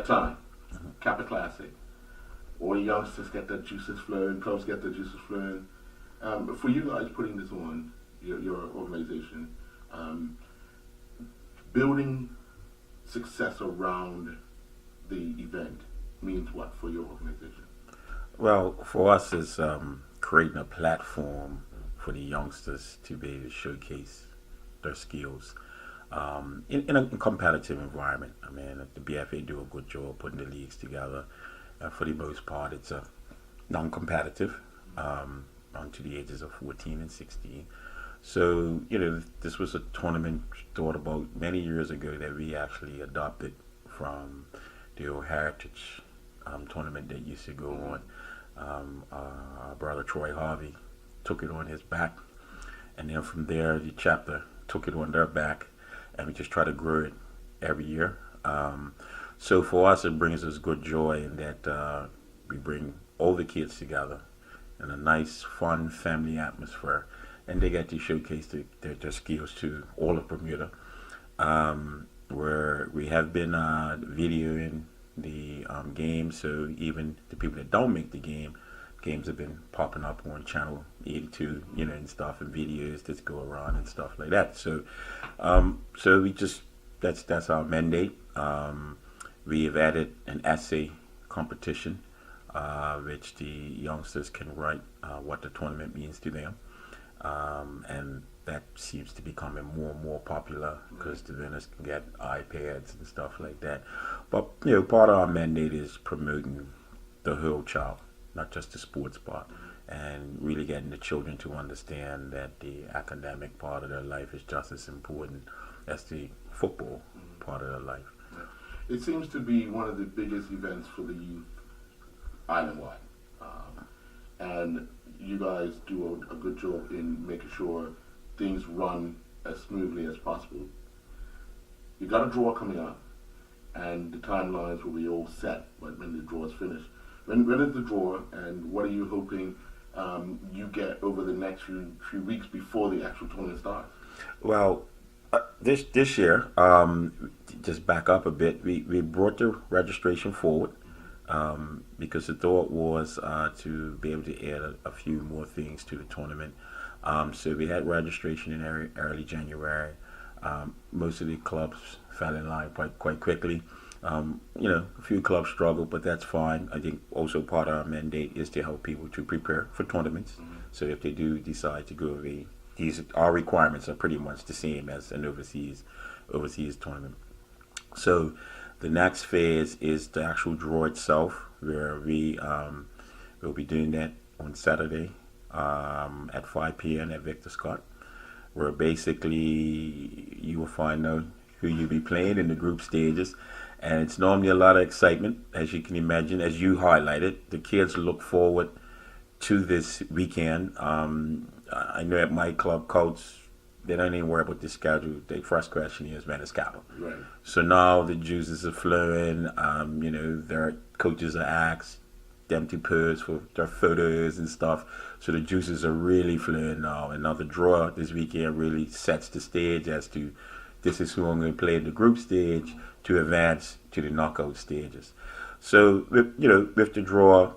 time, Kappa Classic. All the youngsters get their juices flowing, clubs get their juices flowing. For you guys putting this on, your organization, building success around the event means what for your organization? Well, for us, it's creating a platform for the youngsters to be able to showcase their skills in a competitive environment. I mean, the BFA do a good job putting the leagues together. For the most part, it's a non-competitive on to the ages of 14 and 16. So, this was a tournament thought about many years ago that we actually adopted from the old Heritage tournament that used to go on. Our brother Troy Harvey took it on his back, and then from there the chapter took it on their back, and we just try to grow it every year. So for us, it brings us good joy in that we bring all the kids together in a nice, fun, family atmosphere, and they get to showcase their skills to all of Bermuda. Where we have been videoing the games, so even the people that don't make the games have been popping up on channel 82, and stuff, and videos that go around and stuff like that. So, so we just that's our mandate. We have added an essay competition, which the youngsters can write what the tournament means to them, and that seems to be becoming more and more popular because the winners can get iPads and stuff like that. But part of our mandate is promoting the whole child, not just the sports part, and really getting the children to understand that the academic part of their life is just as important as the football part of their life. It seems to be one of the biggest events for the youth island-wide, and you guys do a good job in making sure things run as smoothly as possible. You got a draw coming up, and the timelines will be all set when the draw is finished. When is the draw, and what are you hoping you get over the next few weeks before the actual tournament starts? Well, this year, just back up a bit, we brought the registration forward because the thought was to be able to add a few more things to the tournament. So we had registration in early January. Most of the clubs fell in line quite quickly. A few clubs struggled, but that's fine. I think also part of our mandate is to help people to prepare for tournaments. So if they do decide to go away, our requirements are pretty much the same as an overseas tournament. So the next phase is the actual draw itself, where we will be doing that on Saturday at 5 p.m. at Victor Scott, where basically you will find out who you'll be playing in the group stages. And it's normally a lot of excitement, as you can imagine, as you highlighted. The kids look forward to this weekend. I know at my club, coach, they don't even worry about the schedule. The first question is, when is Kappa? Right. So now the juices are flowing. Their coaches are asked them to pose for their photos and stuff. So the juices are really flowing now. And now the draw this weekend really sets the stage as to this is who I'm going to play in the group stage to advance to the knockout stages. So with the draw,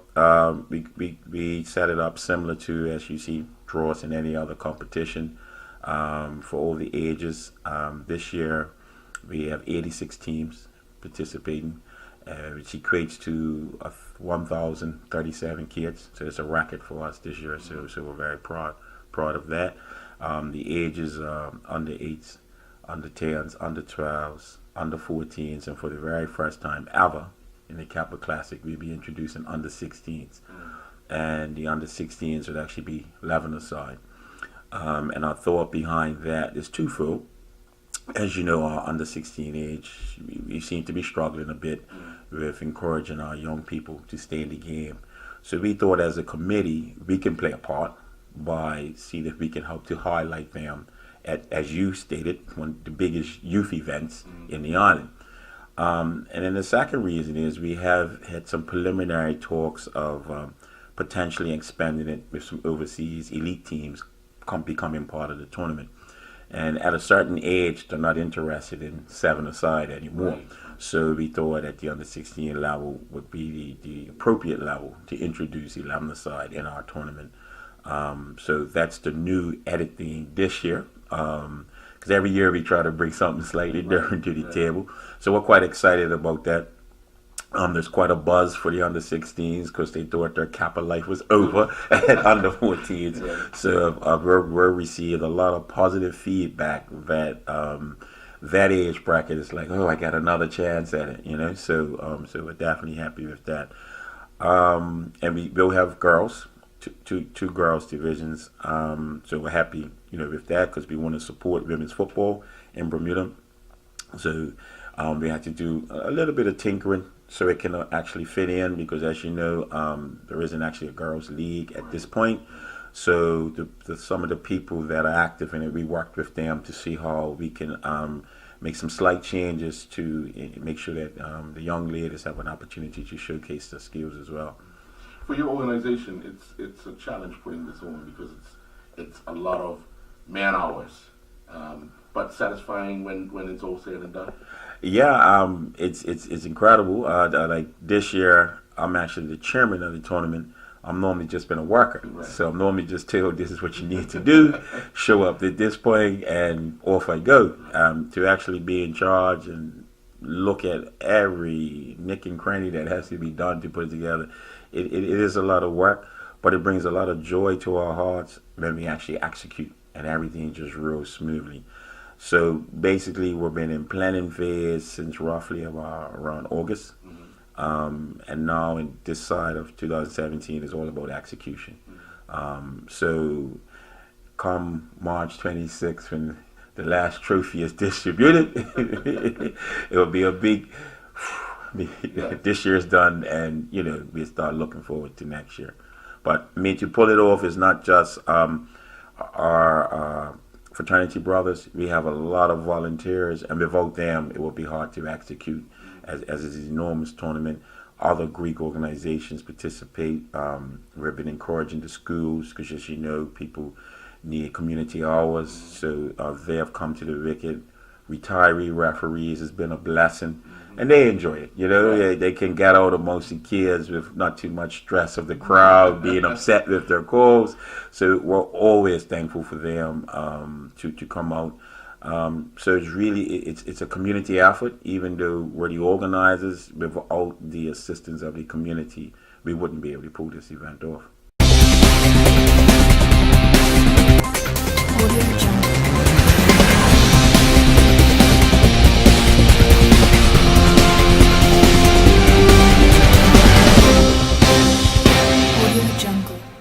we set it up similar to, as you see, draws in any other competition for all the ages. This year we have 86 teams participating, which equates to 1,037 kids. So it's a record for us this year. So we're very proud of that. The ages under 8s, under 10s, under 12s, under 14s, and for the very first time ever in the Kappa Classic, we'll be introducing under 16s. And the under 16s would actually be 11-a-side. And our thought behind that is twofold. As you know, our under 16 age, we seem to be struggling a bit with encouraging our young people to stay in the game. So we thought as a committee, we can play a part by seeing if we can help to highlight them at, as you stated, one of the biggest youth events in the island. And then the second reason is we have had some preliminary talks of potentially expanding it with some overseas elite teams becoming part of the tournament. And at a certain age, they're not interested in 7-a-side anymore. Right. So we thought that the under 16 level would be the appropriate level to introduce the Islandstats in our tournament. So that's the new edit theme this year. Because every year we try to bring something slightly different to the table. So we're quite excited about that. There's quite a buzz for the under 16s because they thought their Kappa life was over at under 14s. So we're received a lot of positive feedback that that age bracket is like, oh, I got another chance at it, you know. So we're definitely happy with that. And we will have girls, two girls divisions. So we're happy, you know, with that because we want to support women's football in Bermuda. So we had to do a little bit of tinkering so it can actually fit in because, as you know, there isn't actually a girls' league at this point. So some of the people that are active in it, we worked with them to see how we can make some slight changes to make sure that the young ladies have an opportunity to showcase their skills as well. For your organization, it's a challenge putting this on because it's a lot of man hours, but satisfying when it's all said and done. Yeah, it's incredible. Like this year, I'm actually the chairman of the tournament. I'm normally just been a worker, so I'm normally just told this is what you need to do, show up at this point, and off I go. To actually be in charge and look at every nick and cranny that has to be done to put it together, it is a lot of work, but it brings a lot of joy to our hearts when we actually execute and everything just rolls smoothly. So basically, we've been in planning phase since roughly around August. And now in this side of 2017 is all about execution. So come March 26th, when the last trophy is distributed, it will be a big, this year's done, and, you know, we start looking forward to next year. But I mean, to pull it off is not just our fraternity brothers. We have a lot of volunteers, and without them, it will be hard to execute as is an enormous tournament. Other Greek organizations participate. We've been encouraging the schools because, as you know, people need community hours, so they have come to the wicket. Retiree referees has been a blessing, and they enjoy it. You know, they can get out amongst the kids with not too much stress of the crowd being upset with their calls. So we're always thankful for them to come out. So it's really it's a community effort. Even though we're the organizers, without the assistance of the community, we wouldn't be able to pull this event off.